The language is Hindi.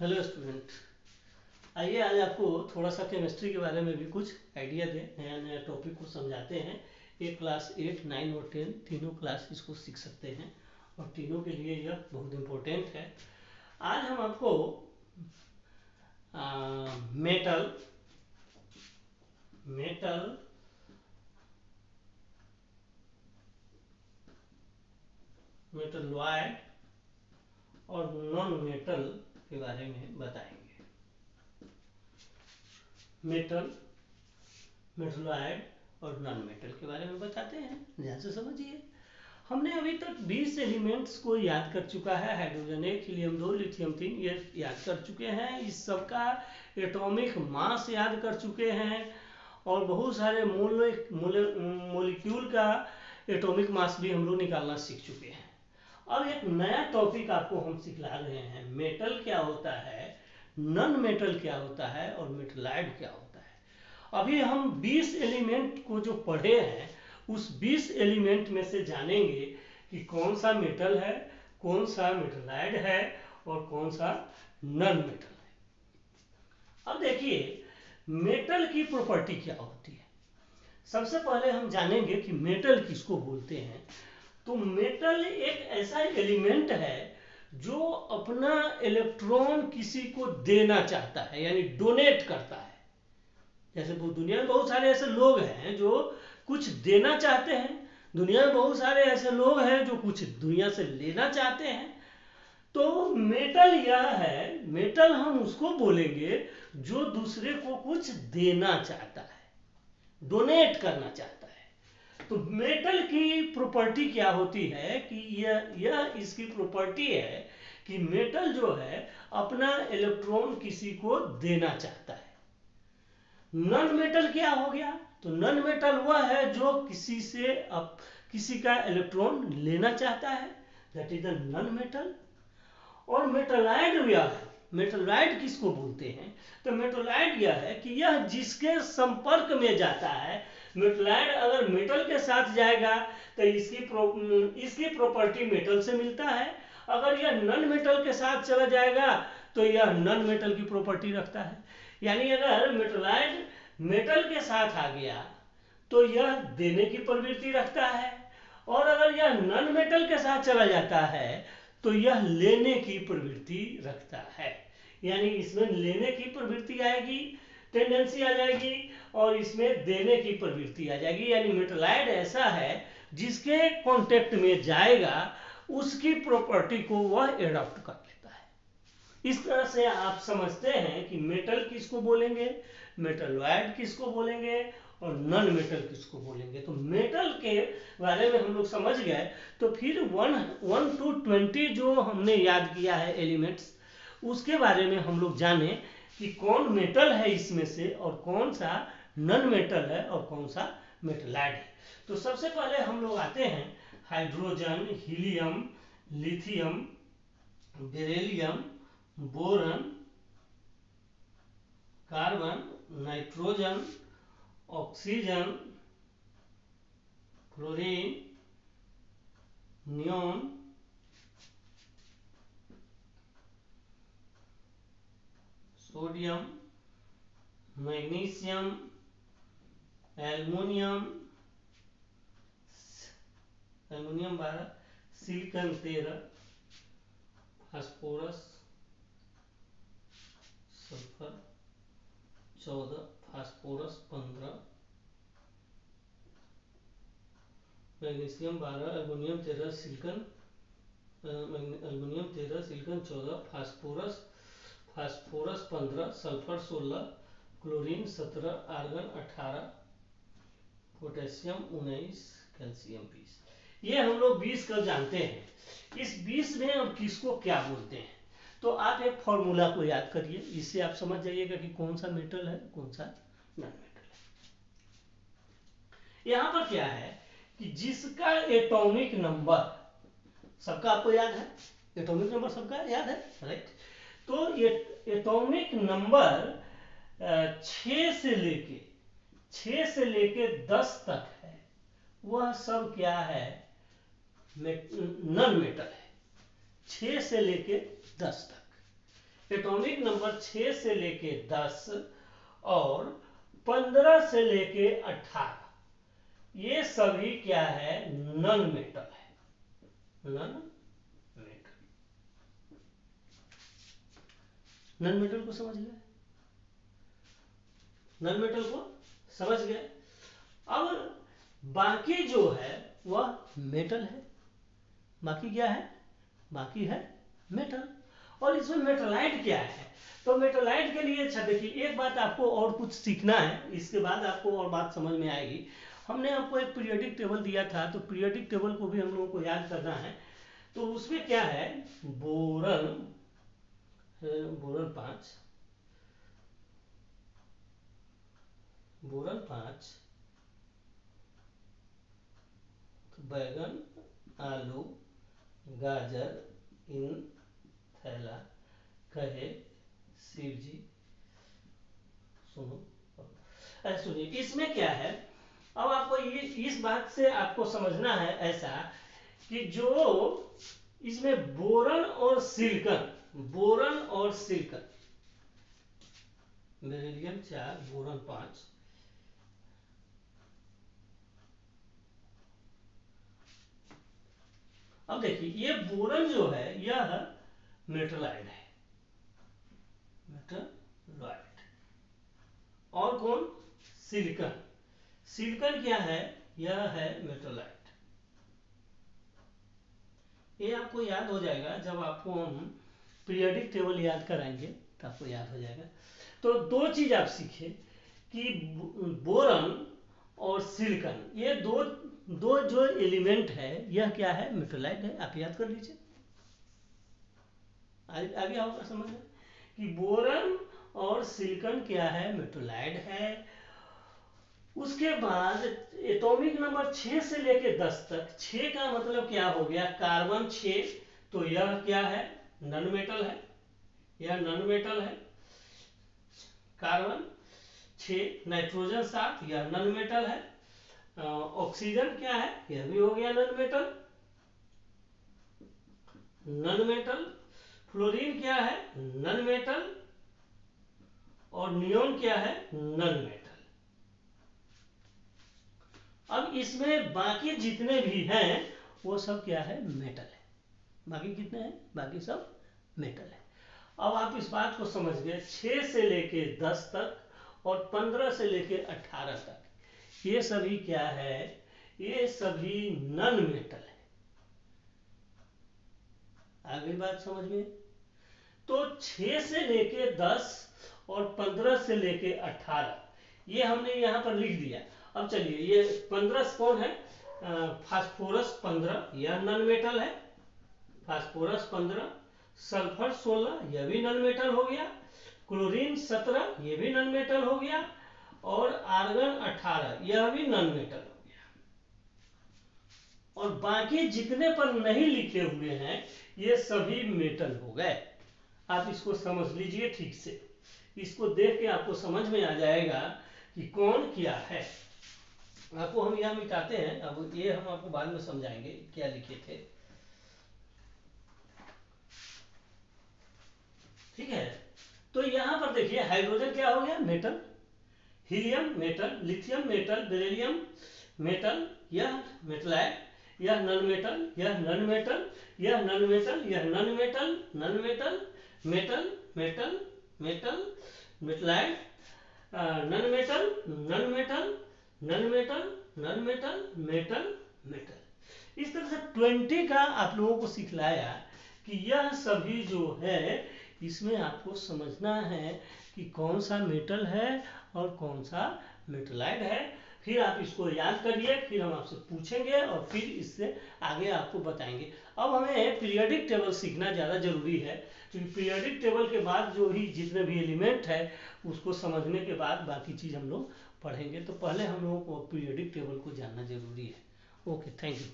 हेलो स्टूडेंट, आइए आज आपको थोड़ा सा केमिस्ट्री के बारे में भी कुछ आइडिया दें। नया नया टॉपिक को समझाते हैं। ये क्लास 8, 9 और 10 तीनों क्लास इसको सीख सकते हैं और तीनों के लिए यह बहुत इम्पोर्टेंट है। आज हम आपको मेटल मेटल मेटलॉयड और नॉन मेटल के बारे में बताएंगे। मेटलॉयड और नॉन मेटल के बारे में बताते हैं, ध्यान से समझिए। हमने अभी तक 20 एलिमेंट्स को याद कर चुका है। हाइड्रोजन 1, हीलियम 2, लिथियम 3 ये याद कर चुके हैं। इस सब का एटॉमिक मास याद कर चुके हैं और बहुत सारे मोलिक्यूल का एटॉमिक मास भी हम लोग निकालना सीख चुके हैं। अब एक नया टॉपिक आपको हम सिखला रहे हैं। मेटल क्या होता है, नॉन मेटल क्या होता है और मेटलाइड क्या होता है। अभी हम 20 एलिमेंट को जो पढ़े हैं उस 20 एलिमेंट में से जानेंगे कि कौन सा मेटल है, कौन सा मेटलाइड है और कौन सा नॉन मेटल है। अब देखिए मेटल की प्रॉपर्टी क्या होती है। सबसे पहले हम जानेंगे कि मेटल किसको बोलते हैं। तो मेटल एक ऐसा एलिमेंट है जो अपना इलेक्ट्रॉन किसी को देना चाहता है, यानी डोनेट करता है। जैसे दुनिया में बहुत सारे ऐसे लोग हैं जो कुछ देना चाहते हैं, दुनिया में बहुत सारे ऐसे लोग हैं जो कुछ दुनिया से लेना चाहते हैं। तो मेटल यह है, मेटल हम उसको बोलेंगे जो दूसरे को कुछ देना चाहता है, डोनेट करना चाहता है। तो मेटल की प्रॉपर्टी क्या होती है कि यह इसकी प्रॉपर्टी है कि मेटल जो है अपना इलेक्ट्रॉन किसी को देना चाहता है। नॉन मेटल क्या हो गया, तो नॉन मेटल वह है जो किसी का इलेक्ट्रॉन लेना चाहता है, that is the non metal. और मेटलाइड यह है, मेटलाइड किसको बोलते हैं, तो मेटलाइड यह है कि यह जिसके संपर्क में जाता है। मेटलाइड अगर मेटल के साथ जाएगा तो इसकी प्रॉपर्टी मेटल से मिलता है। अगर यह नॉन मेटल के साथ चला जाएगा तो यह नॉन मेटल की प्रॉपर्टी रखता है। यानी अगर मेटलाइड मेटल के साथ आ गया तो यह देने की प्रवृत्ति रखता है, और अगर यह नॉन मेटल के साथ चला जाता है तो यह लेने की प्रवृत्ति रखता है। यानी इसमें लेने की प्रवृत्ति आएगी, टेंडेंसी आ जाएगी, और इसमें देने की प्रवृत्ति आ जाएगी। यानी मेटलाइड ऐसा है जिसके कांटेक्ट में जाएगा उसकी प्रॉपर्टी को वह एडॉप्ट कर लेता है। इस तरह से आप समझते हैं कि मेटल किसको बोलेंगे, मेटलॉयड किसको बोलेंगे और नॉन मेटल किसको बोलेंगे। तो मेटल के बारे में हम लोग समझ गए। तो फिर 1 to 20 जो हमने याद किया है एलिमेंट्स, उसके बारे में हम लोग जाने कि कौन मेटल है इसमें से और कौन सा नॉन मेटल है और कौन सा मेटलाइड है। तो सबसे पहले हम लोग आते हैं hydrogen, helium, lithium, beryllium, boron, carbon, nitrogen, oxygen, chlorine, neon, sodium, magnesium, aluminium 12, silicon 13, phosphorus, sulphur 14, phosphorus 15, magnesium 12, aluminium 13, silicon 14, phosphorus 15, sulphur 16, chlorine 17, argon 18, potassium 19, calcium 20। ये हम लोग 20 का जानते हैं। इस 20 में अब किसको क्या बोलते हैं, तो आप एक फॉर्मूला को याद करिए, इससे आप समझ जाइएगा कि कौन सा मेटल है कौन सा नॉन मेटल है। यहाँ पर क्या है कि जिसका एटॉमिक नंबर सबका आपको याद है, एटॉमिक नंबर सबका याद है, राइट। तो एटॉमिक नंबर 6 से लेके 10 तक है, वह सब क्या है, नॉन मेटल है। 6 से लेके 10 तक, एटॉमिक नंबर 6 से लेके 10 और 15 से लेके 18 ये सभी क्या है, नन मेटल है। नन मेटल, नन मेटल को समझ गए, नन मेटल को समझ गए। अब बाकी जो है वह मेटल है, बाकी क्या है, बाकी है मेटल। और इसमें मेटलाइट क्या है, तो मेटलाइट के लिए अच्छा देखिए, एक बात आपको और कुछ सीखना है, इसके बाद आपको और बात समझ में आएगी। हमने आपको एक पीरियोडिक टेबल दिया था, तो पीरियोडिक टेबल को भी हम लोगों को याद करना है। तो उसमें क्या है, बोरन, बोरन 5, बोरन 5, बैगन, आलू, गाजर इन थैला, कहे शिव जी, सुनो। अरे सुनिए, इसमें क्या है, अब आपको ये इस बात से आपको समझना है ऐसा कि जो इसमें बोरन और सिलिकॉन, बोरन और सिलिकॉन, बेरिलियम 4, बोरन 5, अब देखिए ये बोरन जो है यह मेटलाइड है, मेटलाइड। और कौन, सिलिकॉन, सिलिकॉन क्या है, यह है मेटलाइड। ये आपको याद हो जाएगा जब आपको हम पीरियोडिक टेबल याद कराएंगे तो आपको याद हो जाएगा। तो दो चीज आप सीखे कि बोरन और सिलिकॉन, ये दो दो जो एलिमेंट है यह क्या है, मेटलाइट है, आप याद कर लीजिए। आगे होगा समझ में कि बोरन और सिलिकॉन क्या है, मेटलाइड है। उसके बाद एटॉमिक नंबर 6 से लेके 10 तक, 6 का मतलब क्या हो गया, कार्बन 6, तो यह क्या है, नन मेटल है, यह नन मेटल है। कार्बन 6, नाइट्रोजन 7, यह नन मेटल है। ऑक्सीजन क्या है, यह भी हो गया non metal, non metal. Fluorine क्या है, नन मेटल। और नियोन क्या है, नन मेटल। अब इसमें बाकी जितने भी हैं वो सब क्या है, मेटल है। बाकी कितने हैं, बाकी सब मेटल है। अब आप इस बात को समझ गए, 6 से लेके 10 तक और 15 से लेके 18 तक ये सभी क्या है, ये सभी नन मेटल है। आगे बात समझ में। तो 6 से लेके 10 और 15 से लेके 18 ये हमने यहां पर लिख दिया। अब चलिए ये 15 कौन है, फास्फोरस 15, यह नन मेटल है, फास्फोरस 15, सल्फर 16, यह भी नन मेटल हो गया, क्लोरीन 17, यह भी नन मेटल हो गया, और आर्गन 18, यह भी नन मेटल हो गया। और बाकी जितने पर नहीं लिखे हुए हैं ये सभी मेटल हो गए। आप इसको समझ लीजिए ठीक से, इसको देख के आपको समझ में आ जाएगा कि कौन क्या है। आपको हम यहाँ मिटाते हैं, अब ये हम आपको बाद में समझाएंगे क्या लिखे थे, ठीक है। तो यहां पर देखिए हाइड्रोजन क्या हो गया, metal, helium metal, lithium metal, beryllium metal, यह मेटलाइड, यह नन मेटल, यह नन मेटल, यह नन मेटल, यह non metal, non metal, metal, metal, metal, metalloid, non metal, non metal, non metal, non metal, metal, metal. इस तरह से 20 का आप लोगों को सिखलाया कि यह सभी जो है इसमें आपको समझना है कि कौन सा मेटल है और कौन सा मेटलाइड है। फिर आप इसको याद करिए, फिर हम आपसे पूछेंगे और फिर इससे आगे आपको बताएंगे। अब हमें पीरियोडिक टेबल सीखना ज़्यादा जरूरी है, क्योंकि पीरियोडिक टेबल के बाद जो ही जितने भी एलिमेंट है उसको समझने के बाद बाकी चीज़ हम लोग पढ़ेंगे। तो पहले हम लोगों को पीरियोडिक टेबल को जानना जरूरी है। Okay, thank you.